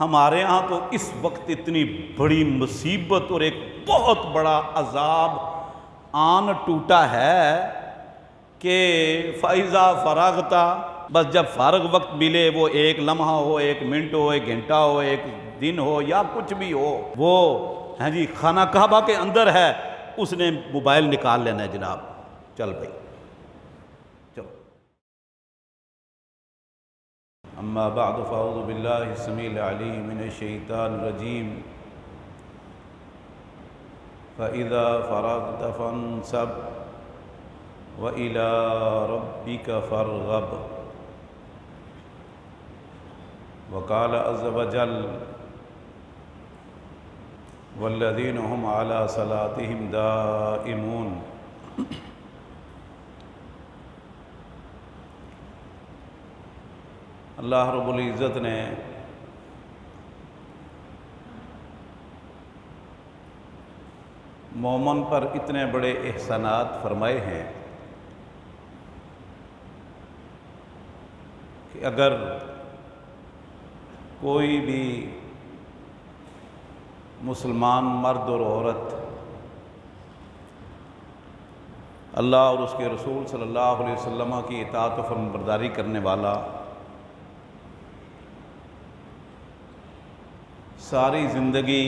ہمارے ہاں تو اس وقت اتنی بڑی مصیبت اور ایک بہت بڑا عذاب آن ٹوٹا ہے کہ فَإِذَا فَرَغْتَ، بس جب فارغ وقت ملے، وہ ایک لمحہ ہو، ایک منٹ ہو، ایک گھنٹہ ہو، ایک دن ہو یا کچھ بھی ہو، وہ ہیں جی خانہ کعبہ کے اندر ہے، اس نے موبائل نکال لینا ہے جناب، چل بھائی چلو۔ اما بعد فاعوذ باللہ السمیع العلیم من الشیطان الرجیم فَإِذَا فَرَغْتَ فَانْصَبْ وَإِلَىٰ رَبِّكَ فَارْغَب۔ وقال عز وجل والذین هم علی صلاتهم دائمون۔ اللہ رب العزت نے مومن پر اتنے بڑے احسانات فرمائے ہیں کہ اگر کوئی بھی مسلمان مرد اور عورت اللہ اور اس کے رسول صلی اللہ علیہ وسلم کی اطاعت و فرمانبرداری کرنے والا ساری زندگی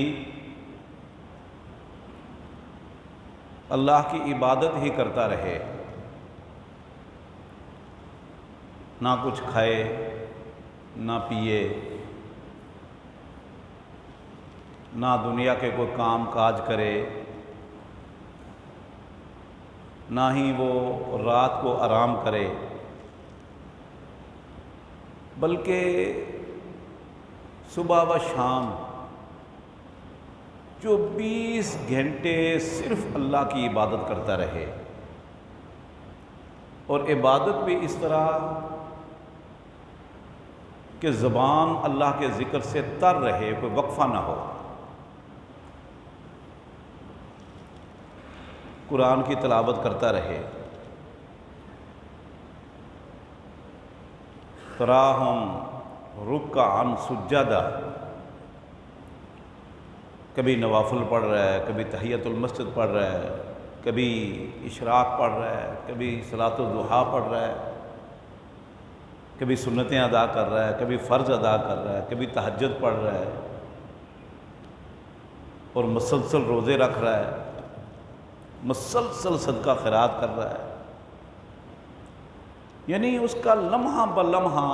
اللہ کی عبادت ہی کرتا رہے، نہ کچھ کھائے نہ پیے، نہ دنیا کے کوئی کام کاج کرے، نہ ہی وہ رات کو آرام کرے، بلکہ صبح و شام 24 گھنٹے صرف اللہ کی عبادت کرتا رہے، اور عبادت بھی اس طرح کہ زبان اللہ کے ذکر سے تر رہے، کوئی وقفہ نہ ہو، قرآن کی تلاوت کرتا رہے، تراہم رکعاً سجدا، کبھی نوافل پڑھ رہا ہے، کبھی تحیۃ المسجد پڑھ رہا ہے، کبھی اشراق پڑھ رہا ہے، کبھی صلاۃ الضحیٰ پڑھ رہا ہے، کبھی سنتیں ادا کر رہا ہے، کبھی فرض ادا کر رہا ہے، کبھی تہجد پڑھ رہا ہے، اور مسلسل روزے رکھ رہا ہے، مسلسل صدقہ خیرات کر رہا ہے، یعنی اس کا لمحہ بلمحہ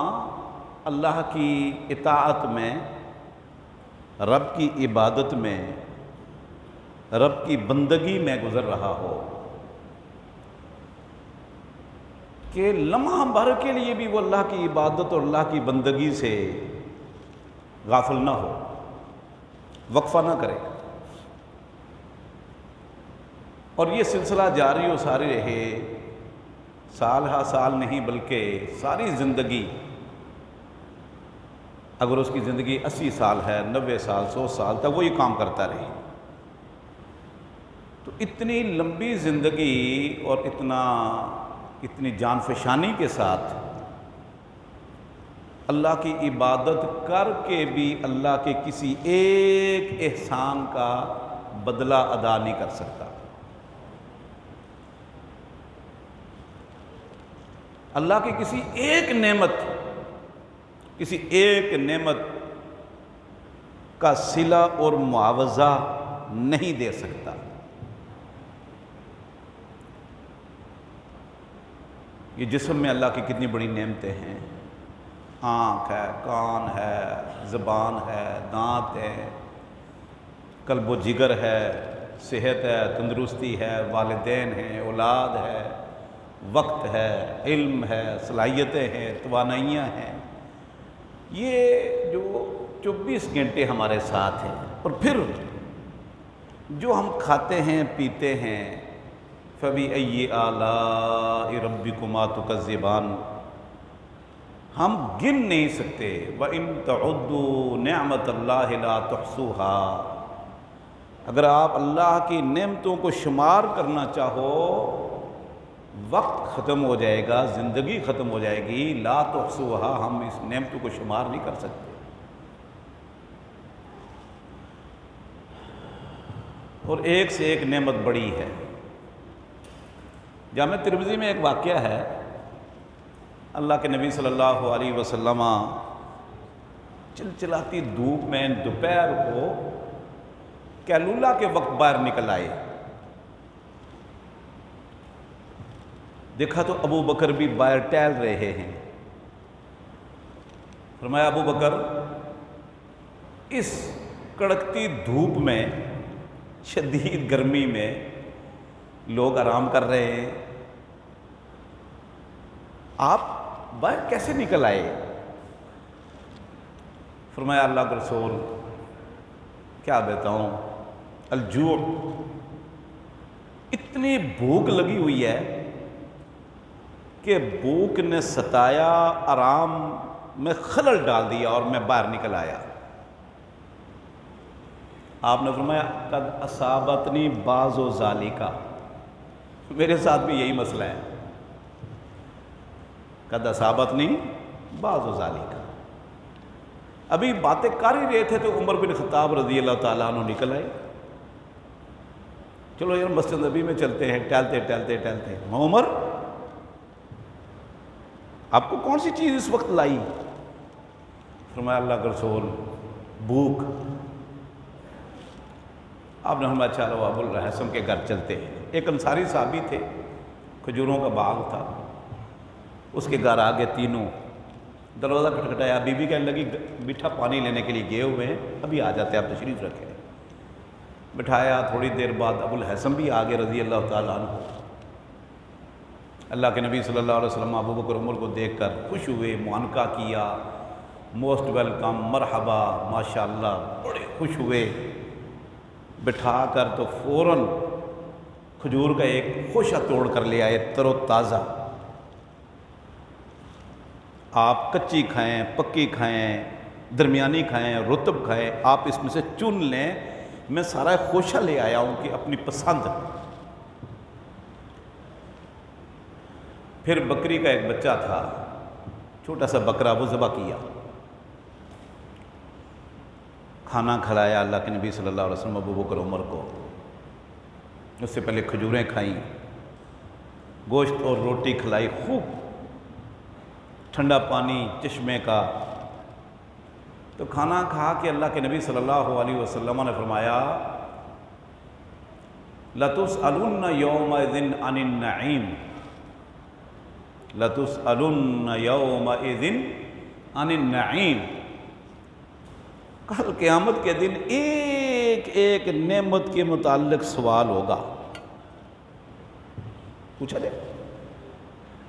اللہ کی اطاعت میں، رب کی عبادت میں، رب کی بندگی میں گزر رہا ہو، کہ لمحہ بھر کے لیے بھی وہ اللہ کی عبادت اور اللہ کی بندگی سے غافل نہ ہو، وقفہ نہ کرے، اور یہ سلسلہ جاری و ساری رہے، سال ہا سال نہیں بلکہ ساری زندگی۔ اگر اس کی زندگی 80 سال ہے، 90 سال، 100 سال تک وہ یہ کام کرتا رہے، تو اتنی لمبی زندگی اور اتنی جان فشانی کے ساتھ اللہ کی عبادت کر کے بھی اللہ کے کسی ایک احسان کا بدلہ ادا نہیں کر سکتا۔ اللہ کی کسی ایک نعمت کا صلہ اور معاوضہ نہیں دے سکتا۔ یہ جسم میں اللہ کی کتنی بڑی نعمتیں ہیں، آنکھ ہے، کان ہے، زبان ہے، دانت ہے، قلب و جگر ہے، صحت ہے، تندرستی ہے، والدین ہیں، اولاد ہے، وقت ہے، علم ہے، صلاحیتیں ہیں، توانائیاں ہیں، یہ جو 24 گھنٹے ہمارے ساتھ ہیں، اور پھر جو ہم کھاتے ہیں پیتے ہیں، فَبِأَيِّ آلَاءِ رَبِّكُمَا تُكَذِّبَانِ، ہم گن نہیں سکتے، وَإِن تَعُدُّوا نِعْمَةَ اللَّهِ لَا تُحْصُوهَا، اگر آپ اللہ کی نعمتوں کو شمار کرنا چاہو، وقت ختم ہو جائے گا، زندگی ختم ہو جائے گی، لا تحصوها، ہم اس نعمتوں کو شمار نہیں کر سکتے۔ اور ایک سے ایک نعمت بڑی ہے۔ جامع ترمذی میں ایک واقعہ ہے، اللہ کے نبی صلی اللہ علیہ وسلم چلچلاتی دھوپ میں دوپہر کو کیلولا کے وقت باہر نکل آئے۔ دیکھا تو ابو بکر بھی باہر ٹہل رہے ہیں۔ فرمایا ابو بکر، اس کڑکتی دھوپ میں، شدید گرمی میں لوگ آرام کر رہے ہیں، آپ باہر کیسے نکل آئے؟ فرمایا اللہ کے رسول کیا بتاؤں، الجوع، اتنی بھوک لگی ہوئی ہے کہ بھوک نے ستایا، آرام میں خلل ڈال دیا اور میں باہر نکل آیا۔ آپ نے فرمایا قد اصابتنی بعض ذالک، میرے ساتھ بھی یہی مسئلہ ہے، قد اصابتنی بعض ذالک۔ ابھی باتیں کر ہی رہے تھے تو عمر بن خطاب رضی اللہ تعالیٰ عنہ نکل آئے، چلو یار مسجد نبی میں چلتے ہیں، ٹہلتے ٹہلتے ٹہلتے۔ عمر، آپ کو کون سی چیز اس وقت لائی؟ فرمایا اللہ کے رسول بھوک۔ آپ نے فرمایا چلو ابو الحسن کے گھر چلتے ہیں۔ ایک انصاری صحابی تھے، کھجوروں کا باغ تھا، اس کے گھر آگے تینوں، دروازہ کھٹکھٹایا، بی بی کہنے لگی میٹھا پانی لینے کے لیے گئے ہوئے ہیں، ابھی آ جاتے ہیں، آپ تشریف رکھیں۔ بٹھایا، تھوڑی دیر بعد ابو الحسن بھی آگے رضی اللہ تعالیٰ عنہ۔ اللہ کے نبی صلی اللہ علیہ وسلم ابو بکر عمر کو دیکھ کر خوش ہوئے، معانقہ کیا، موسٹ ویلکم، مرحبا، ماشاءاللہ، بڑے خوش ہوئے۔ بٹھا کر تو فوراً کھجور کا ایک خوشہ توڑ کر لے آئے، تر و تازہ۔ آپ کچی کھائیں، پکی کھائیں، درمیانی کھائیں، رطب کھائیں، آپ اس میں سے چن لیں، میں سارا خوشہ لے آیا ہوں کہ اپنی پسند۔ پھر بکری کا ایک بچہ تھا، چھوٹا سا بکرا، وہ ذبح کیا، کھانا کھلایا اللہ کے نبی صلی اللہ علیہ وسلم ابو بکر عمر کو۔ اس سے پہلے کھجوریں کھائیں، گوشت اور روٹی کھلائی، خوب ٹھنڈا پانی چشمے کا۔ تو کھانا کھا کے اللہ کے نبی صلی اللہ علیہ وسلم نے فرمایا لَتُسْأَلُنَّ يَوْمَئِذٍ عَنِ النَّعِيمِ، لَتُسْأَلُنَّ يَوْمَئِذٍ عَنِ النَّعِيمِ۔ کل قیامت کے دن ایک ایک نعمت کے متعلق سوال ہوگا، پوچھا جائے،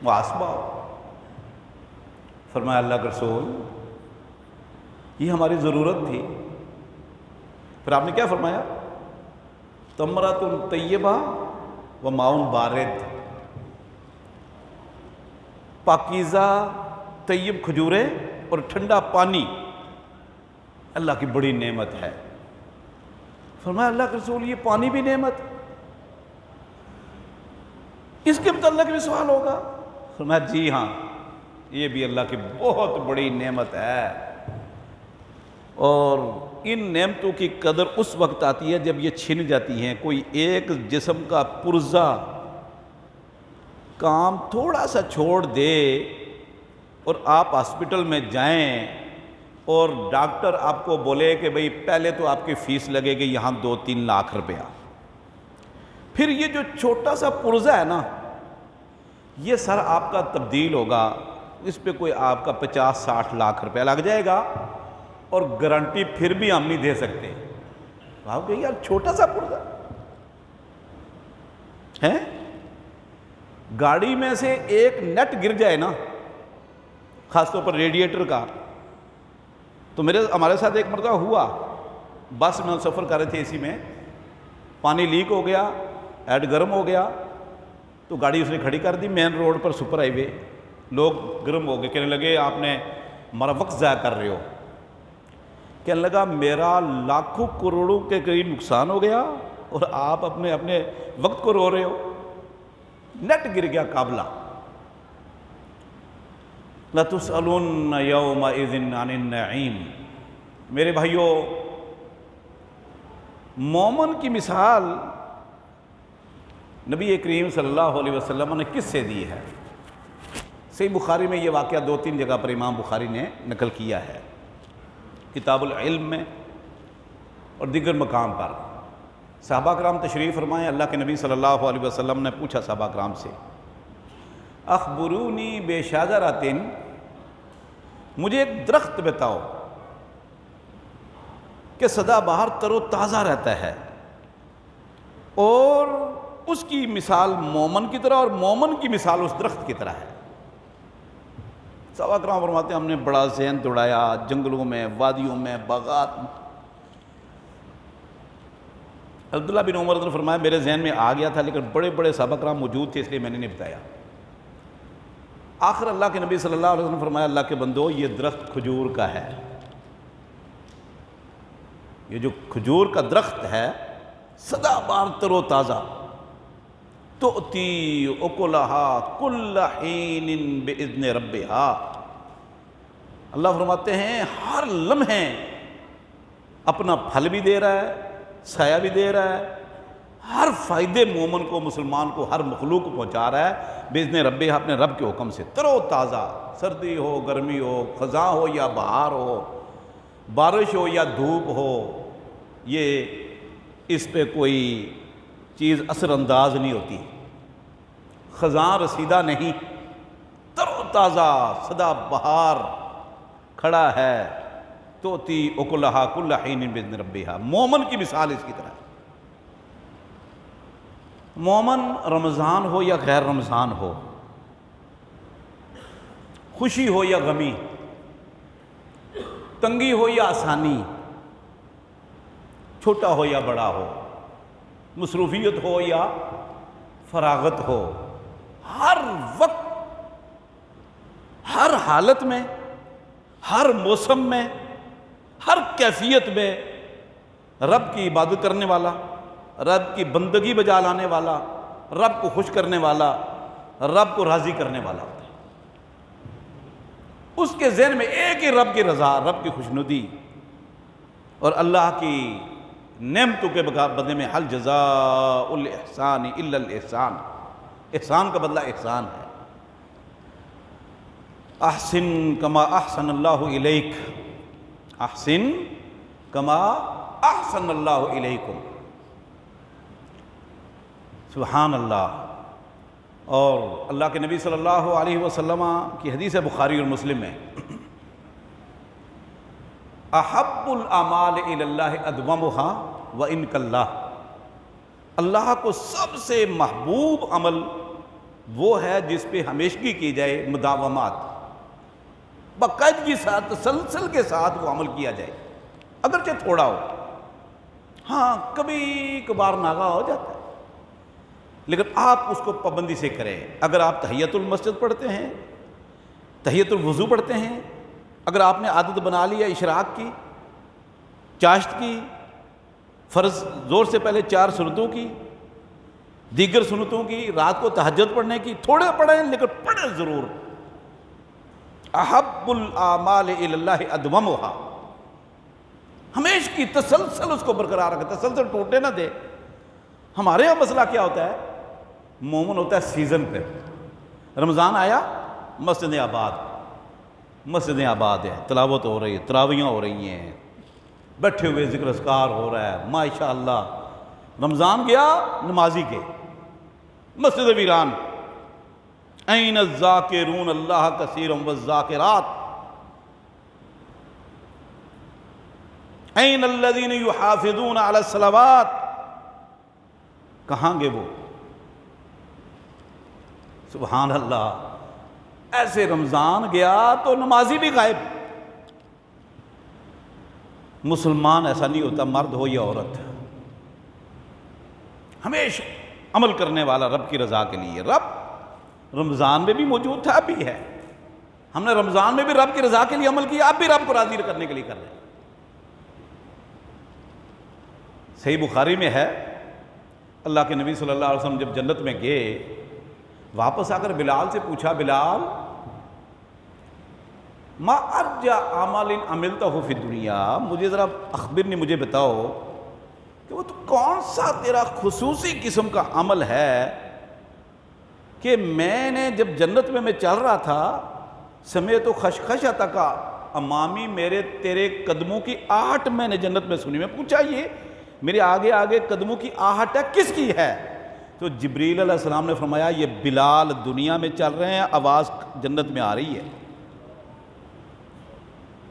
محاسبہ ہو۔ فرمایا اللہ کے رسول یہ ہماری ضرورت تھی۔ پھر آپ نے کیا فرمایا؟ تمرۃ طیبہ و ماء بارد، پاکیزہ طیب کھجوریں اور ٹھنڈا پانی اللہ کی بڑی نعمت ہے۔ فرمایا اللہ کے رسول یہ پانی بھی نعمت، اس کے متعلق بھی سوال ہوگا؟ فرمایا جی ہاں، یہ بھی اللہ کی بہت بڑی نعمت ہے، اور ان نعمتوں کی قدر اس وقت آتی ہے جب یہ چھن جاتی ہیں۔ کوئی ایک جسم کا پرزہ کام تھوڑا سا چھوڑ دے اور آپ ہاسپٹل میں جائیں اور ڈاکٹر آپ کو بولے کہ بھئی پہلے تو آپ کی فیس لگے گی یہاں 2-3 لاکھ روپیہ، پھر یہ جو چھوٹا سا پرزہ ہے نا، یہ سر آپ کا تبدیل ہوگا، اس پہ کوئی آپ کا 50-60 لاکھ روپیہ لگ جائے گا، اور گارنٹی پھر بھی ہم نہیں دے سکتے۔ آپ کہیں یار چھوٹا سا پرزہ ہے، گاڑی میں سے ایک نٹ گر جائے نا، خاص طور پر ریڈیٹر کا، تو ہمارے ساتھ ایک مرتبہ ہوا، بس میں سفر کر رہے تھے، اسی میں پانی لیک ہو گیا، ایڈ گرم ہو گیا، تو گاڑی اس نے کھڑی کر دی مین روڈ پر، سپر ہائی وے۔ لوگ گرم ہو گئے، کہنے لگے آپ نے ہمارا وقت ضائع کر رہے ہو۔ کہنے لگا میرا لاکھوں کروڑوں کے قریب نقصان ہو گیا اور آپ اپنے وقت کو رو رہے ہو۔ نیٹ گر گیا قابلہ۔ لَتُسْأَلُنَّ يَوْمَئِذٍ عَنِ النَّعِيمِ۔ میرے بھائیوں، مومن کی مثال نبی کریم صلی اللہ علیہ وسلم نے کس سے دی ہے؟ صحیح بخاری میں یہ واقعہ 2-3 جگہ پر امام بخاری نے نقل کیا ہے، کتاب العلم میں اور دیگر مقام پر۔ صحابہ کرام تشریف فرمائیں، اللہ کے نبی صلی اللہ علیہ وسلم نے پوچھا صحابہ کرام سے، اخبرونی بشجرۃ، مجھے ایک درخت بتاؤ کہ سدا بہار تر و تازہ رہتا ہے اور اس کی مثال مومن کی طرح اور مومن کی مثال اس درخت کی طرح ہے۔ صحابہ کرام فرماتے ہیں ہم نے بڑا ذہن دوڑایا، جنگلوں میں، وادیوں میں، باغات میں۔ عبداللہ بن عمر نے فرمایا میرے ذہن میں آ گیا تھا لیکن بڑے بڑے صحابہ کرام موجود تھے اس لیے میں نے نہیں بتایا۔ آخر اللہ کے نبی صلی اللہ علیہ وسلم نے فرمایا اللہ کے بندو یہ درخت کھجور کا ہے، یہ جو کھجور کا درخت ہے سدا بار تر و تازہ، تؤتی اکلہا کل حین باذن ربہا، اللہ فرماتے ہیں ہر لمحے اپنا پھل بھی دے رہا ہے، سایہ بھی دے رہا ہے، ہر فائدے مومن کو، مسلمان کو، ہر مخلوق کو پہنچا رہا ہے باذن ربہا، اپنے رب کے حکم سے، تر و تازہ، سردی ہو، گرمی ہو، خزاں ہو یا بہار ہو، بارش ہو یا دھوپ ہو، یہ اس پہ کوئی چیز اثر انداز نہیں ہوتی، خزاں رسیدہ نہیں، تر و تازہ سدا بہار کھڑا ہے، تؤتی اکلہا کل حین باذن ربہا۔ مومن کی مثال اس کی طرح، مومن رمضان ہو یا غیر رمضان ہو، خوشی ہو یا غمی، تنگی ہو یا آسانی، چھوٹا ہو یا بڑا ہو، مصروفیت ہو یا فراغت ہو، ہر وقت، ہر حالت میں، ہر موسم میں، ہر کیفیت میں رب کی عبادت کرنے والا، رب کی بندگی بجا لانے والا، رب کو خوش کرنے والا، رب کو راضی کرنے والا ہوتا ہے۔ اس کے ذہن میں ایک ہی رب کی رضا، رب کی خوشنودی اور اللہ کی نعمتوں کے بدلے میں حل جزاء الاحسان الا الاحسان، احسان کا بدلہ احسان ہے۔ احسن کما احسن اللہ الیک، احسن کما احسن اللہ الیکم، سبحان اللہ۔ اور اللہ کے نبی صلی اللہ علیہ وسلم کی حدیث ہے بخاری اور مسلم میں، احب الاعمال الی اللہ ادومھا وان قل، اللہ کو سب سے محبوب عمل وہ ہے جس پہ ہمیشگی کی جائے، مداومات، باقاعدگی ساتھ، تسلسل کے ساتھ وہ عمل کیا جائے، اگرچہ تھوڑا ہو، ہاں کبھی کبھار ناغا ہو جاتا ہے لیکن آپ اس کو پابندی سے کریں۔ اگر آپ تحیۃ المسجد پڑھتے ہیں، تحیۃ الوضو پڑھتے ہیں، اگر آپ نے عادت بنا لی ہے اشراق کی، چاشت کی، فرض زور سے پہلے 4 سنتوں کی، دیگر سنتوں کی، رات کو تہجد پڑھنے کی، تھوڑے پڑھیں لیکن پڑھیں ضرور۔ احب الاعمال الی اللہ ادومھا، ہمیشہ کی تسلسل اس کو برقرار رکھے، تسلسل ٹوٹے نہ دے۔ ہمارے یہاں مسئلہ کیا ہوتا ہے؟ مومن ہوتا ہے سیزن پہ، رمضان آیا مسجدیں آباد، مسجدیں آباد ہیں، تلاوت ہو رہی ہے، تراویحیں ہو رہی ہیں، بیٹھے ہوئے ذکر اذکار ہو رہا ہے، ماشاءاللہ۔ رمضان گیا، نمازی کے، مسجد ویران، این الذاکرون اللہ کثیرا والذاکرات، این الذین یحافظون علی الصلوات، کہاں گے وہ؟ سبحان اللہ۔ ایسے رمضان گیا تو نمازی بھی غائب۔ مسلمان ایسا نہیں ہوتا، مرد ہو یا عورت، ہمیشہ عمل کرنے والا رب کی رضا کے لیے۔ رب رمضان میں بھی موجود تھا، اب بھی ہے۔ ہم نے رمضان میں بھی رب کی رضا کے لیے عمل کیا، اب بھی رب کو راضی کرنے کے لیے کر رہے ہیں۔ صحیح بخاری میں ہے، اللہ کے نبی صلی اللہ علیہ وسلم جب جنت میں گئے، واپس آ کر بلال سے پوچھا، بلال ما ارجع عمل عملتہ فی الدنیا، مجھے ذرا اخبرنی، مجھے بتاؤ کہ کہ وہ تو کون سا تیرا خصوصی قسم کا عمل ہے کہ میں نے جب جنت میں چل رہا تھا سمیت و خشخشۃ کا امامی، میرے تیرے قدموں کی آہٹ میں نے جنت میں سنی۔ میں پوچھا یہ میرے آگے آگے قدموں کی آہٹ ہے کس کی ہے؟ تو جبریل علیہ السلام نے فرمایا یہ بلال دنیا میں چل رہے ہیں، آواز جنت میں آ رہی ہے۔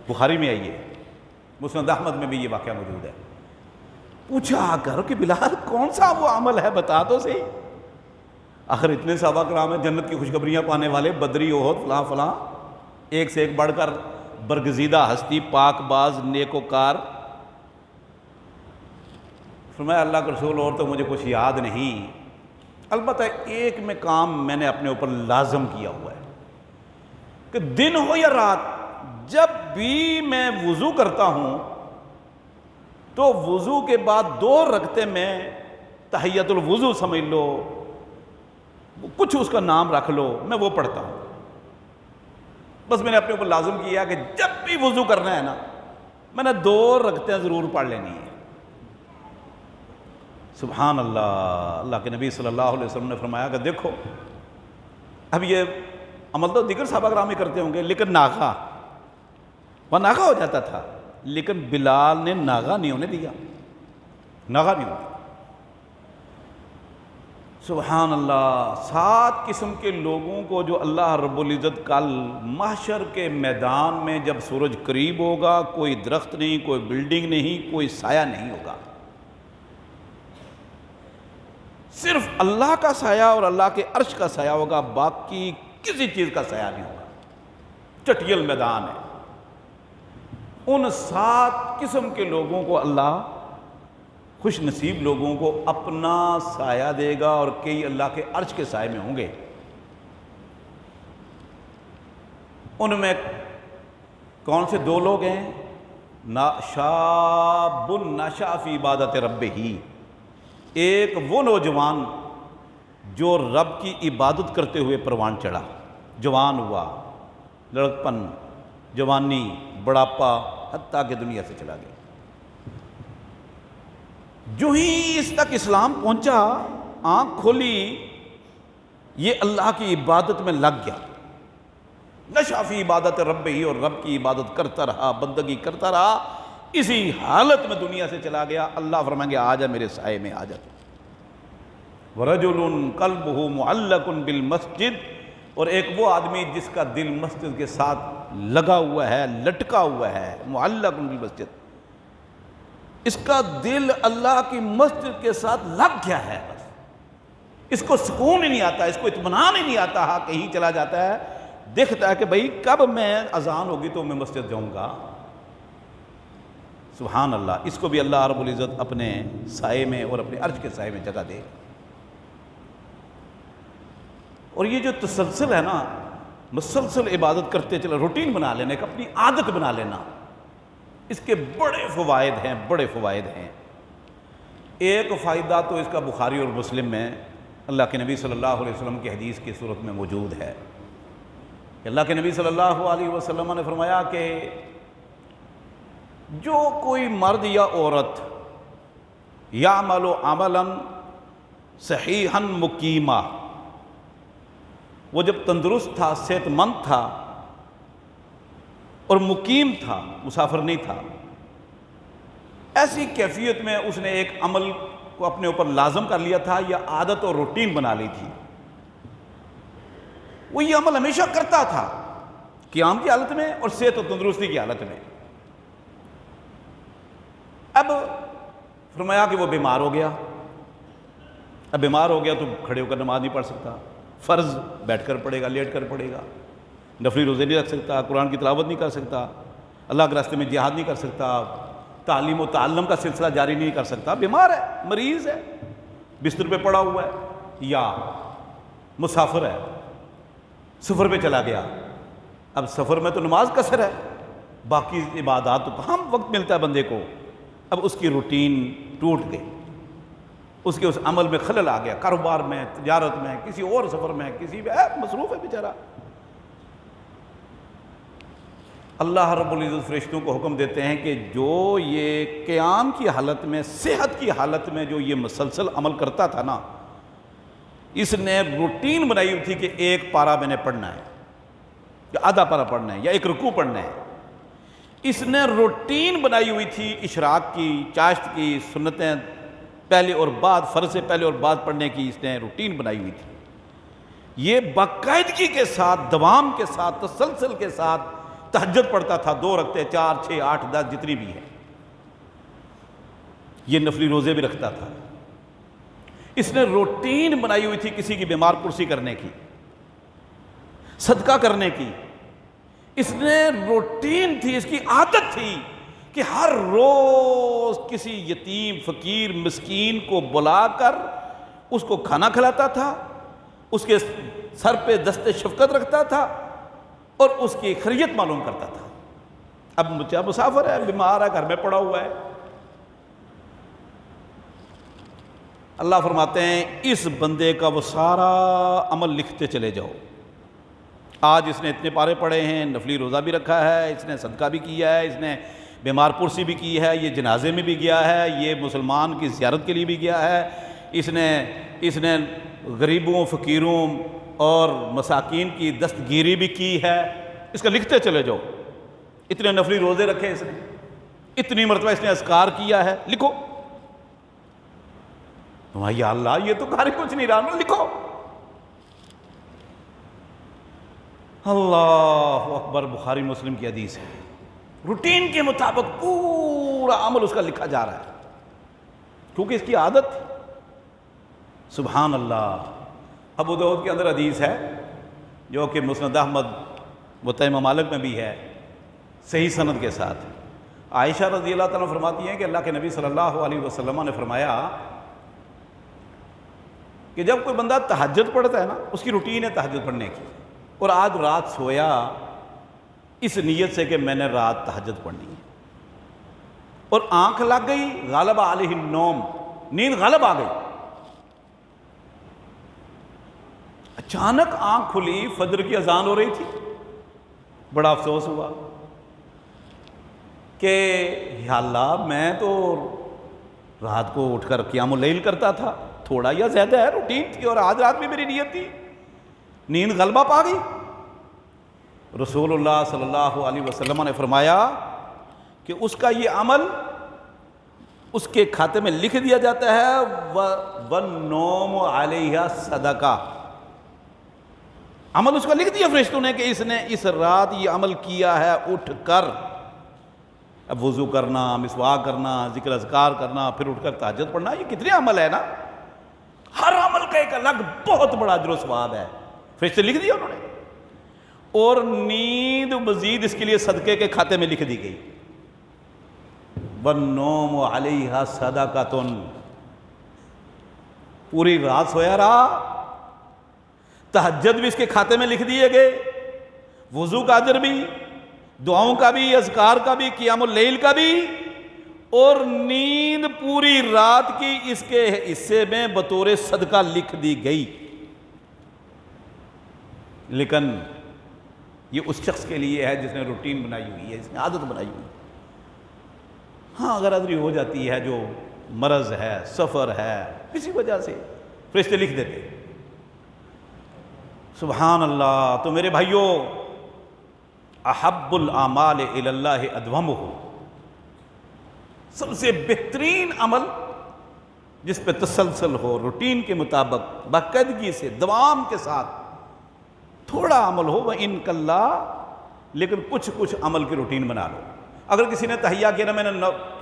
بخاری میں آئی ہے، مسند احمد میں بھی یہ واقعہ موجود ہے۔ پوچھا کرو کہ بلال کون سا وہ عمل ہے، بتا تو صحیح۔ آخر اتنے صحابہ کرام ہیں جنت کی خوشخبریاں پانے والے، بدری، احد، فلاں فلاں، ایک سے ایک بڑھ کر برگزیدہ ہستی، پاک باز، نیک وکار۔ فرمایا اللہ کے رسول اور تو مجھے کچھ یاد نہیں، البتہ ایک میں کام میں نے اپنے اوپر لازم کیا ہوا ہے کہ دن ہو یا رات جب بھی میں وضو کرتا ہوں تو وضو کے بعد 2 رکعتیں میں تحیۃ الوضو سمجھ لو، کچھ اس کا نام رکھ لو، میں وہ پڑھتا ہوں۔ بس میں نے اپنے اوپر لازم کیا کہ جب بھی وضو کرنا ہے نا میں نے 2 رکعتیں ضرور پڑھ لینی ہے۔ سبحان اللہ۔ اللہ کے نبی صلی اللہ علیہ وسلم نے فرمایا کہ دیکھو اب یہ عمل تو دیگر صحابہ کرام ہی کرتے ہوں گے، لیکن ناغہ وہ ناغہ ہو جاتا تھا، لیکن بلال نے ناغہ نہیں ہونے دیا، ناغہ نہیں ہونے دیا۔ سبحان اللہ۔ 7 قسم کے لوگوں کو جو اللہ رب العزت کل محشر کے میدان میں جب سورج قریب ہوگا، کوئی درخت نہیں، کوئی بلڈنگ نہیں، کوئی سایہ نہیں ہوگا، صرف اللہ کا سایہ اور اللہ کے عرش کا سایہ ہوگا، باقی کسی چیز کا سایہ نہیں ہوگا۔ چٹیل میدان ہے۔ ان 7 قسم کے لوگوں کو اللہ، خوش نصیب لوگوں کو اپنا سایہ دے گا، اور کئی اللہ کے عرش کے سائے میں ہوں گے۔ ان میں کون سے 2 لوگ ہیں؟ شاب نشأ فی عبادت ربہ، ایک وہ نوجوان جو رب کی عبادت کرتے ہوئے پروان چڑھا، جوان ہوا، لڑکپن، جوانی، بڑھاپا، حتیٰ کہ دنیا سے چلا گیا۔ جو ہی اس تک اسلام پہنچا، آنکھ کھولی، یہ اللہ کی عبادت میں لگ گیا، نشأ فی عبادت ربہ، اور رب کی عبادت کرتا رہا، بندگی کرتا رہا، اسی حالت میں دنیا سے چلا گیا۔ اللہ فرمائیں گے آ جا میرے سائے میں، آ جا۔ وَرَجُلٌ قَلْبُهُ مُعَلَّقٌ بِالْمَسْجِدِ، اور ایک وہ آدمی جس کا دل مسجد کے ساتھ لگا ہوا ہے، لٹکا ہوا ہے، معلق بالمسجد، اس کا دل اللہ کی مسجد کے ساتھ لگ گیا ہے، بس اس کو سکون ہی نہیں آتا، اس کو اطمینان ہی نہیں آتا، ہاں کہیں چلا جاتا ہے، دیکھتا ہے کہ بھئی کب میں اذان ہوگی تو میں مسجد جاؤں گا۔ سبحان اللہ۔ اس کو بھی اللہ رب العزت اپنے سائے میں اور اپنے عرش کے سائے میں جگہ دے۔ اور یہ جو تسلسل ہے نا، مسلسل عبادت کرتے چلا، روٹین بنا لینا، ایک اپنی عادت بنا لینا، اس کے بڑے فوائد ہیں، بڑے فوائد ہیں۔ ایک فائدہ تو اس کا بخاری اور مسلم میں اللہ کے نبی صلی اللہ علیہ وسلم کی حدیث کی صورت میں موجود ہے کہ اللہ کے نبی صلی اللہ علیہ وسلم نے فرمایا کہ جو کوئی مرد یا عورت یعمل عملا صحیحا مقیما، وہ جب تندرست تھا، صحت مند تھا اور مقیم تھا، مسافر نہیں تھا، ایسی کیفیت میں اس نے ایک عمل کو اپنے اوپر لازم کر لیا تھا یا عادت اور روٹین بنا لی تھی، وہ یہ عمل ہمیشہ کرتا تھا قیام کی حالت میں اور صحت و تندرستی کی حالت میں۔ اب فرمایا کہ وہ بیمار ہو گیا، اب بیمار ہو گیا تو کھڑے ہو کر نماز نہیں پڑھ سکتا، فرض بیٹھ کر پڑھے گا، لیٹ کر پڑھے گا، نفلی روزے نہیں رکھ سکتا، قرآن کی تلاوت نہیں کر سکتا، اللہ کے راستے میں جہاد نہیں کر سکتا، تعلیم و تعلم کا سلسلہ جاری نہیں کر سکتا، بیمار ہے، مریض ہے، بستر پہ پڑا ہوا ہے، یا مسافر ہے، سفر پہ چلا گیا۔ اب سفر میں تو نماز قصر ہے، باقی عبادات تو کہاں وقت ملتا ہے بندے کو۔ اب اس کی روٹین ٹوٹ گئی، اس کے اس عمل میں خلل آ گیا، کاروبار میں، تجارت میں، کسی اور سفر میں، کسی میں مصروف ہے بیچارہ۔ اللہ رب العزت فرشتوں کو حکم دیتے ہیں کہ جو یہ قیام کی حالت میں، صحت کی حالت میں جو یہ مسلسل عمل کرتا تھا نا، اس نے روٹین بنائی ہوئی تھی کہ ایک پارہ میں نے پڑھنا ہے، یا آدھا پارہ پڑھنا ہے، یا ایک رکوع پڑھنا ہے۔ اس نے روٹین بنائی ہوئی تھی اشراق کی، چاشت کی، سنتیں پہلے اور بعد، فرض سے پہلے اور بعد پڑھنے کی اس نے روٹین بنائی ہوئی تھی۔ یہ باقاعدگی کے ساتھ، دوام کے ساتھ، تسلسل کے ساتھ تہجد پڑھتا تھا، 2 رکعتیں، 4، 6، 8، 10 جتنی بھی ہے۔ یہ نفلی روزے بھی رکھتا تھا۔ اس نے روٹین بنائی ہوئی تھی کسی کی بیمار پرسی کرنے کی، صدقہ کرنے کی۔ اس نے روٹین تھی، اس کی عادت تھی کہ ہر روز کسی یتیم، فقیر، مسکین کو بلا کر اس کو کھانا کھلاتا تھا، اس کے سر پہ دست شفقت رکھتا تھا اور اس کی خیریت معلوم کرتا تھا۔ اب مسافر ہے، بیمار ہے، گھر میں پڑا ہوا ہے، اللہ فرماتے ہیں اس بندے کا وہ سارا عمل لکھتے چلے جاؤ۔ آج اس نے اتنے پارے پڑھے ہیں، نفلی روزہ بھی رکھا ہے، اس نے صدقہ بھی کیا ہے، اس نے بیمار پرسی بھی کی ہے، یہ جنازے میں بھی گیا ہے، یہ مسلمان کی زیارت کے لیے بھی گیا ہے، اس نے غریبوں، فقیروں اور مساکین کی دستگیری بھی کی ہے۔ اس کا لکھتے چلے جاؤ، اتنے نفلی روزے رکھے اس نے، اتنی مرتبہ اس نے اذکار کیا ہے، لکھو۔ یا اللہ یہ تو کاری کچھ نہیں رہا، لکھو۔ اللہ اکبر، بخاری مسلم کی حدیث ہے۔ روٹین کے مطابق پورا عمل اس کا لکھا جا رہا ہے، کیونکہ اس کی عادت تھی۔ سبحان اللہ۔ ابو داؤد کے اندر حدیث ہے جو کہ مسند احمد و امام مالک میں بھی ہے، صحیح سند کے ساتھ۔ عائشہ رضی اللہ تعالیٰ فرماتی ہیں کہ اللہ کے نبی صلی اللہ علیہ وسلم نے فرمایا کہ جب کوئی بندہ تہجد پڑھتا ہے نا، اس کی روٹین ہے تہجد پڑھنے کی، اور آج رات سویا اس نیت سے کہ میں نے رات تہجد پڑھنی ہے، اور آنکھ لگ گئی، غالب علیہ النوم، نیند غالب آ گئی، اچانک آنکھ کھلی، فجر کی اذان ہو رہی تھی، بڑا افسوس ہوا کہ یا اللہ میں تو رات کو اٹھ کر قیام اللیل کرتا تھا، تھوڑا یا زیادہ ہے، روٹین تھی، اور آج رات بھی میری نیت تھی، نیند غلبہ پا گئی۔ رسول اللہ صلی اللہ علیہ وسلم نے فرمایا کہ اس کا یہ عمل اس کے کھاتے میں لکھ دیا جاتا ہے، وَالنَّوْمُ عَلَيْهَا صَدَقَةٌ، عمل اس کا لکھ دیا فرشتوں نے کہ اس نے اس رات یہ عمل کیا ہے اٹھ کر۔ اب وضو کرنا، مسواک کرنا، ذکر اذکار کرنا، پھر اٹھ کر تہجد پڑھنا، یہ کتنے عمل ہے نا، ہر عمل کا ایک الگ بہت بڑا اجر و ثواب ہے، فرشتے لکھ دیا انہوں نے، اور نیند مزید اس کے لیے صدقے کے کھاتے میں لکھ دی گئی۔ وَالنَّوْمُ عَلَيْهَا صَدَقَةٌ، پوری رات سویا رہا، تہجد بھی اس کے کھاتے میں لکھ دیے گئے، وضو کا اجر بھی، دعاؤں کا بھی، اذکار کا بھی، قیام اللیل کا بھی، اور نیند پوری رات کی اس کے حصے میں بطور صدقہ لکھ دی گئی۔ لیکن یہ اس شخص کے لیے ہے جس نے روٹین بنائی ہوئی ہے، جس نے عادت بنائی ہوئی ہے۔ ہاں اگر عذری ہو جاتی ہے، جو مرض ہے، سفر ہے، کسی وجہ سے فرشتے لکھ دیتے۔ سبحان اللہ۔ تو میرے بھائیوں، احب الاعمال الی اللہ ادومہ، سب سے بہترین عمل جس پہ تسلسل ہو، روٹین کے مطابق، باقاعدگی سے، دوام کے ساتھ، تھوڑا عمل ہو، وَإِن کَلَّا، لیکن کچھ عمل کی روٹین بنا لو۔ اگر کسی نے تحیہ کیا نا، میں نے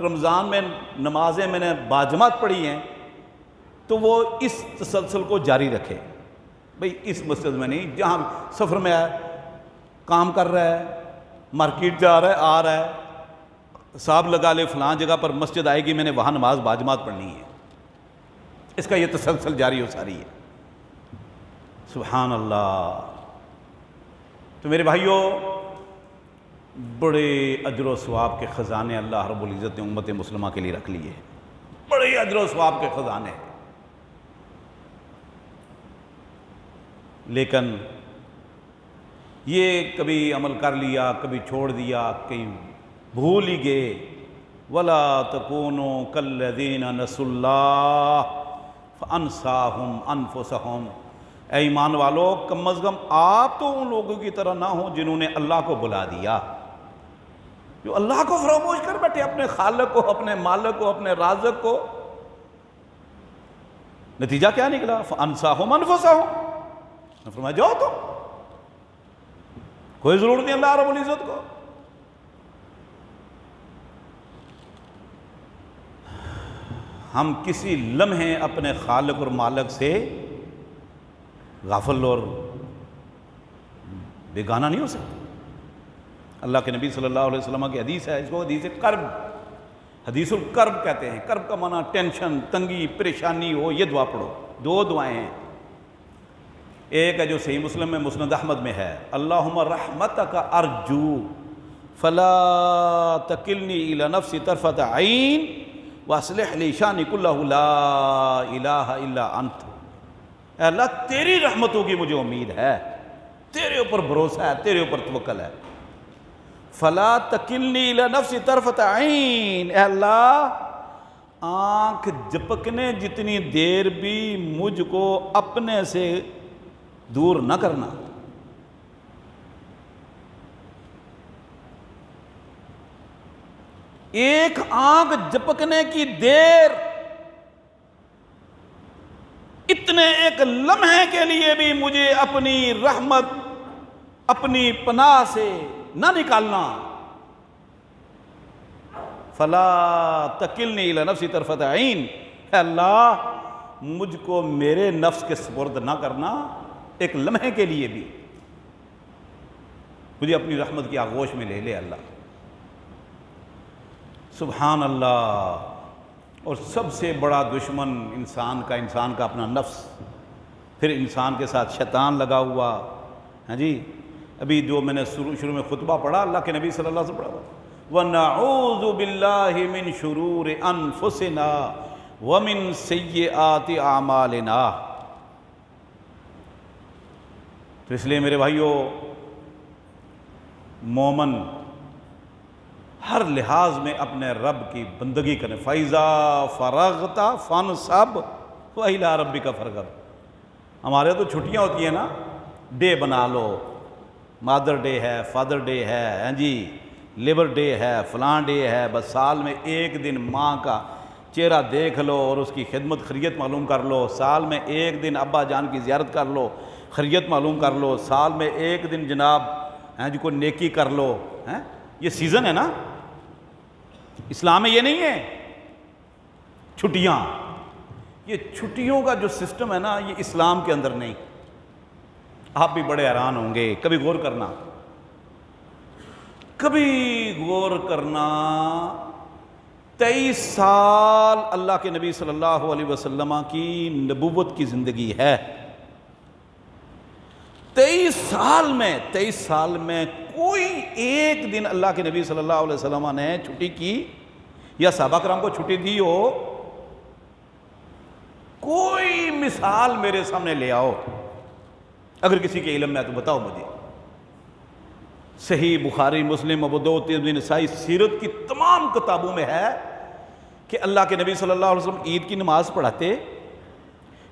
رمضان میں نمازیں میں نے باجماعت پڑھی ہیں، تو وہ اس تسلسل کو جاری رکھے۔ بھئی اس مسجد میں نہیں، جہاں سفر میں ہے، کام کر رہا ہے، مارکیٹ جا رہا ہے، آ رہا ہے، حساب لگا لے فلاں جگہ پر مسجد آئے گی، میں نے وہاں نماز باجماعت پڑھنی ہے، اس کا یہ تسلسل جاری و ساری ہے۔ سبحان اللہ۔ تو میرے بھائیوں، بڑے اجر و ثواب کے خزانے اللہ رب العزت نے امت مسلمہ کے لیے رکھ لیے ہیں، بڑے اجر و ثواب کے خزانے۔ لیکن یہ کبھی عمل کر لیا، کبھی چھوڑ دیا، کہیں بھول ہی گئے۔ وَلَا تَكُونُوا كَالَّذِينَ نَسُوا اللَّهَ فَأَنْسَاهُمْ أَنفُسَهُمْ۔ اے ایمان والو، کم از کم آپ تو ان لوگوں کی طرح نہ ہوں جنہوں نے اللہ کو بلا دیا، جو اللہ کو فراموش کر بیٹھے، اپنے خالق کو، اپنے مالک کو، اپنے رازق کو۔ نتیجہ کیا نکلا؟ فَأَنْسَاهُمْ أَنفُسَهُمْ۔ نے فرمایا جاؤ، تو کوئی ضرورت نہیں اللہ رب العزت کو۔ ہم کسی لمحے اپنے خالق اور مالک سے غافل اور بیگانہ نہیں ہو سکتے۔ اللہ کے نبی صلی اللہ علیہ وسلم کی حدیث ہے، اس کو حدیث کرب، حدیث الکرب کہتے ہیں۔ کرب کا معنی ٹینشن، تنگی، پریشانی ہو، یہ دعا پڑھو۔ دو دعائیں ہیں، ایک ہے جو صحیح مسلم میں، مسند احمد میں ہے، اللہم رحمتک ارجو فلا تکلنی الی نفسی طرفۃ عین واصلح لی شانی کلہ لا الہ الا انت۔ اے اللہ، تیری رحمتوں کی مجھے امید ہے، تیرے اوپر بھروسہ ہے، تیرے اوپر توکل ہے۔ فلا تکلنی الی نفسی طرفۃ عین، اے اللہ آنکھ جھپکنے جتنی دیر بھی مجھ کو اپنے سے دور نہ کرنا۔ ایک آنکھ جھپکنے کی دیر، اتنے ایک لمحے کے لیے بھی مجھے اپنی رحمت، اپنی پناہ سے نہ نکالنا۔ فلا تکلنی الی نفسی طرفۃ عین، اے اللہ مجھ کو میرے نفس کے سپرد نہ کرنا، ایک لمحے کے لیے بھی مجھے اپنی رحمت کی آغوش میں لے لے اللہ۔ سبحان اللہ۔ اور سب سے بڑا دشمن انسان کا اپنا نفس، پھر انسان کے ساتھ شیطان لگا ہوا۔ ہاں جی، ابھی جو میں نے شروع میں خطبہ پڑھا، اللہ کے نبی صلی اللہ علیہ وسلم پڑھا، وَنَعُوذُ بِاللَّهِ مِن شُرُورِ أَنفُسِنَا وَمِن سَيِّئَاتِ أَعْمَالِنَا۔ تو اس لیے میرے بھائیو، مومن ہر لحاظ میں اپنے رب کی بندگی کریں۔ فَإِذَا فَرَغْتَ فَانْصَبْ وَإِلَىٰ رَبِّكَ فَارْغَب۔ ہمارے تو چھٹیاں ہوتی ہیں نا، ڈے بنا لو، مادر ڈے ہے، فادر ڈے ہے، ہاں جی، لیبر ڈے ہے، فلاں ڈے ہے، بس سال میں ایک دن ماں کا چہرہ دیکھ لو اور اس کی خدمت خیریت معلوم کر لو، سال میں ایک دن ابا جان کی زیارت کر لو، خیریت معلوم کر لو، سال میں ایک دن جناب ہیں جی کوئی نیکی کر لو۔ یہ سیزن ہے نا، اسلام میں یہ نہیں ہے چھٹیاں، یہ چھٹیوں کا جو سسٹم ہے نا، یہ اسلام کے اندر نہیں۔ آپ بھی بڑے حیران ہوں گے، کبھی غور کرنا، کبھی غور کرنا، 23 سال اللہ کے نبی صلی اللہ علیہ وسلم کی نبوت کی زندگی ہے۔ 23 سال میں کوئی ایک دن اللہ کے نبی صلی اللہ علیہ وسلم نے چھٹی کی یا صحابہ کرام کو چھٹی دی ہو؟ کوئی مثال میرے سامنے لے آؤ، اگر کسی کے علم میں ہے تو بتاؤ مجھے۔ صحیح بخاری، مسلم، ابو داؤد، ترمذی، نسائی، سیرت کی تمام کتابوں میں ہے کہ اللہ کے نبی صلی اللہ علیہ وسلم عید کی نماز پڑھاتے،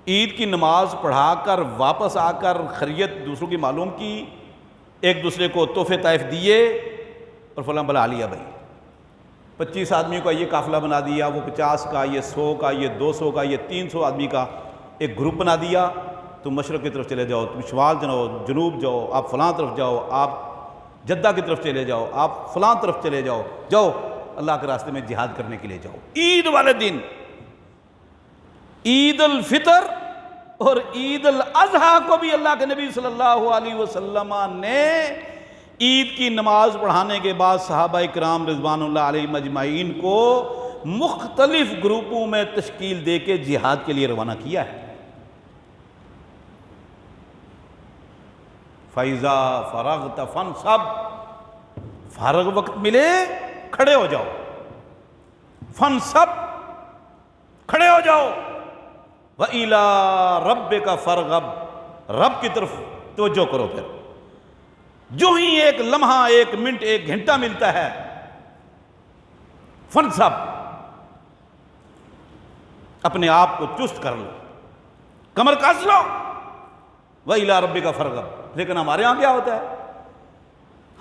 عید کی نماز پڑھا کر واپس آ کر خیریت دوسروں کی معلوم کی، ایک دوسرے کو تحفے طائف دیے، اور فلاں بلا لیا بھائی 25 آدمیوں کا یہ قافلہ بنا دیا، وہ 50 کا، یہ 100 کا، یہ 200 کا، یہ 300 آدمی کا ایک گروپ بنا دیا۔ تم مشرق کی طرف چلے جاؤ، تم شمال جاؤ، جنوب جاؤ، آپ فلاں طرف جاؤ، آپ جدہ کی طرف چلے جاؤ، آپ فلاں طرف چلے جاؤ، جاؤ اللہ کے راستے میں جہاد کرنے کے لیے جاؤ۔ عید والے دن، عید الفطر اور عید الاضحیٰ کو بھی اللہ کے نبی صلی اللہ علیہ وسلم نے عید کی نماز پڑھانے کے بعد صحابہ کرام رضوان اللہ علیہم اجمعین کو مختلف گروپوں میں تشکیل دے کے جہاد کے لیے روانہ کیا ہے۔ فَإِذَا فَرَغْتَ فَانْصَبْ، فارغ وقت ملے کھڑے ہو جاؤ، فَانْصَبْ، کھڑے ہو جاؤ، وَإِلَىٰ رَبِّكَ فَارْغَب، رب کی طرف توجہ کرو۔ پھر جو ہی ایک لمحہ، ایک منٹ، ایک گھنٹہ ملتا ہے، فن صاحب اپنے آپ کو چست کر لو، کمر کس لو، وَإِلَىٰ رَبِّكَ فَارْغَب۔ لیکن ہمارے ہاں کیا ہوتا ہے؟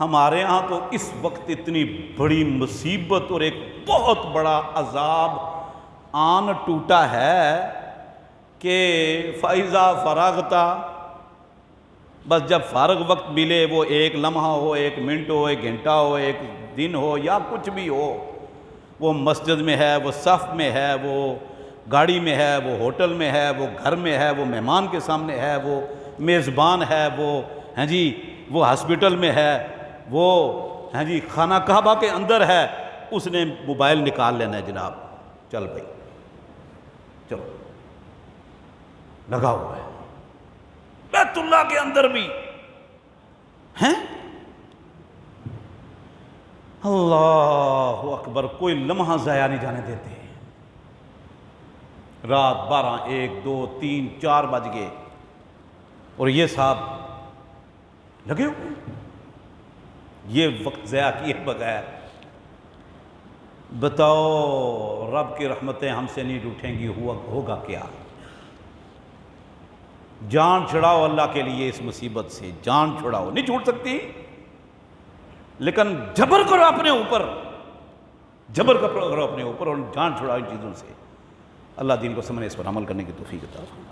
ہمارے ہاں تو اس وقت اتنی بڑی مصیبت اور ایک بہت بڑا عذاب آن ٹوٹا ہے کہ فَإِذَا فَرَغْتَ، بس جب فارغ وقت ملے، وہ ایک لمحہ ہو، ایک منٹ ہو، ایک گھنٹہ ہو، ایک دن ہو، یا کچھ بھی ہو، وہ مسجد میں ہے، وہ صف میں ہے، وہ گاڑی میں ہے، وہ ہوٹل میں ہے، وہ گھر میں ہے، وہ مہمان کے سامنے ہے، وہ میزبان ہے، وہ وہ ہاسپٹل میں ہے، وہ خانہ کعبہ کے اندر ہے، اس نے موبائل نکال لینا ہے، جناب چل بھائی چلو، لگا ہوا ہے بیت اللہ کے اندر بھی ہیں۔ اللہ اکبر، کوئی لمحہ ضائع نہیں جانے دیتے۔ رات 12، 1، 2، 3، 4 بج گئے اور یہ صاحب لگے ہوئے، یہ وقت ضائع کیے بغیر۔ بتاؤ رب کی رحمتیں ہم سے نہیں روٹھیں گی، ہوگا کیا؟ جان چھڑاؤ اللہ کے لیے، اس مصیبت سے جان چھڑاؤ، نہیں چھوٹ سکتی، لیکن جبر کرو اپنے اوپر، جبر کرو اپنے اوپر اور جان چھڑاؤ ان چیزوں سے۔ اللہ دین کو سمجھنے، اس پر عمل کرنے کی توفیق عطا فرمائے۔